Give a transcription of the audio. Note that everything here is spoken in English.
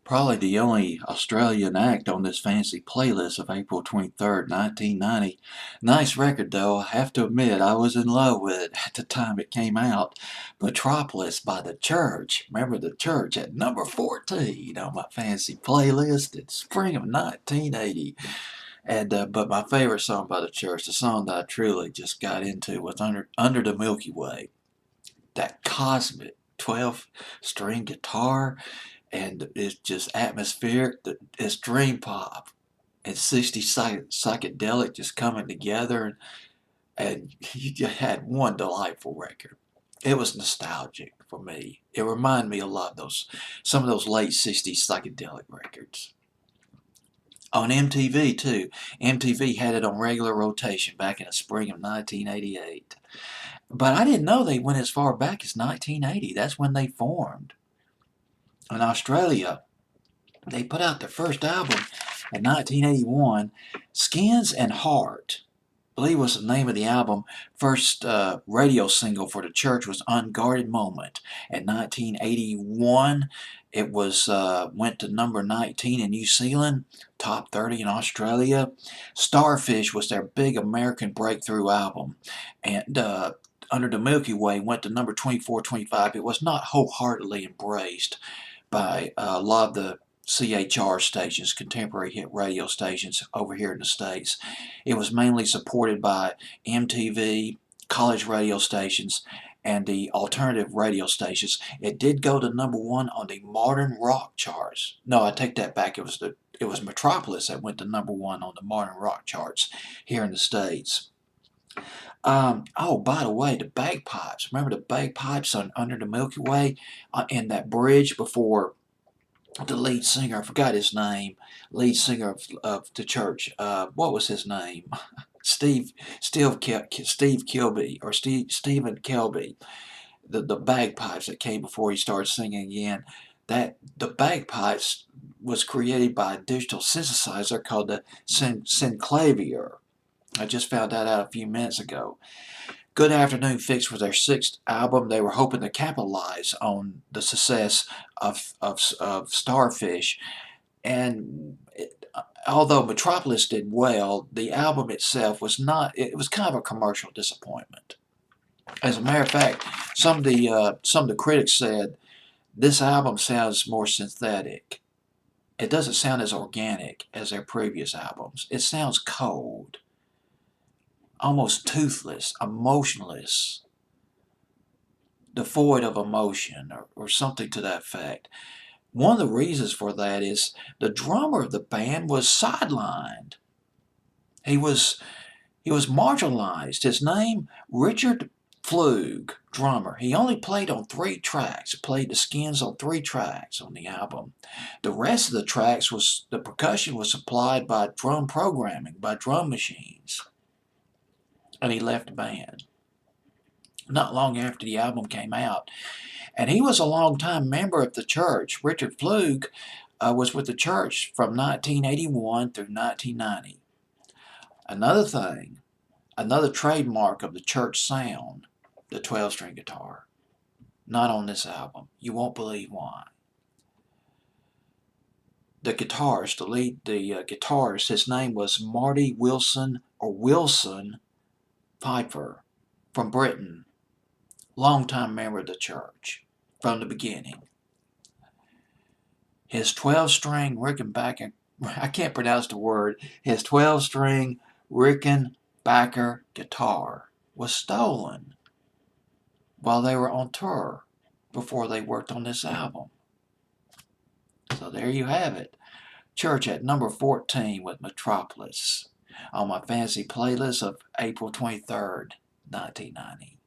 Probably the only Australian act on this fancy playlist of April 23rd, 1990. Nice record though, I have to admit I was in love with it at the time it came out. Metropolis by The Church. Remember The Church at number 14 on my fancy playlist in spring of 1980. But my favorite song by The Church, the song that I truly just got into, was Under the Milky Way. That cosmic 12-string guitar, and it's just atmospheric. It's dream pop and 60s psychedelic just coming together, and you just had one delightful record. It was nostalgic for me. It reminded me a lot of some of those late 60s psychedelic records. On MTV too. MTV had it on regular rotation back in the spring of 1988. But I didn't know they went as far back as 1980. That's when they formed. In Australia, they put out their first album in 1981, Skins and Heart. I believe was the name of the album. First radio single for The Church was Unguarded Moment. In 1981, it was went to number 19 in New Zealand, top 30 in Australia. Starfish was their big American breakthrough album, and Under the Milky Way went to number 24, 25. It was not wholeheartedly embraced by a lot of the CHR stations, contemporary hit radio stations over here in the States. It was mainly supported by MTV, college radio stations, and the alternative radio stations. It did go to number 1 on the modern rock charts. No, I take that back. It was Metropolis that went to number 1 on the modern rock charts here in the States. Oh, by the way, the bagpipes. Remember the bagpipes on Under the Milky Way in that bridge before the lead singer, I forgot his name, lead singer of The Church. What was his name? Steve Kilby, or Stephen Kelby. The bagpipes that came before he started singing again. That the bagpipes was created by a digital synthesizer called the Synclavier. I just found that out a few minutes ago. Good Afternoon Fix was their sixth album. They were hoping to capitalize on the success of Starfish. And although Metropolis did well, the album itself was not, it was kind of a commercial disappointment. As a matter of fact, some of the critics said this album sounds more synthetic. It doesn't sound as organic as their previous albums. It sounds cold, almost toothless, emotionless, devoid of emotion, or something to that effect. One of the reasons for that is the drummer of the band was sidelined. He was marginalized. His name, Richard Flug, drummer. He only played on 3 tracks. Played the Skins on 3 tracks on the album. The rest of the tracks the percussion was supplied by drum programming, by drum machines. And he left the band not long after the album came out. And he was a long-time member of the Church. Richard Flug was with the Church from 1981 through 1990. Another thing, another trademark of the Church sound, the 12-string guitar. Not on this album. You won't believe why. The guitarist, the guitarist, his name was Marty Wilson, or Wilson Piper, from Britain. Longtime member of the Church from the beginning. His 12-string Rickenbacker, I can't pronounce the word, his 12-string Rickenbacker guitar was stolen while they were on tour before they worked on this album. So there you have it. Church at number 14 with Metropolis on my fancy playlist of April 23rd, 1990.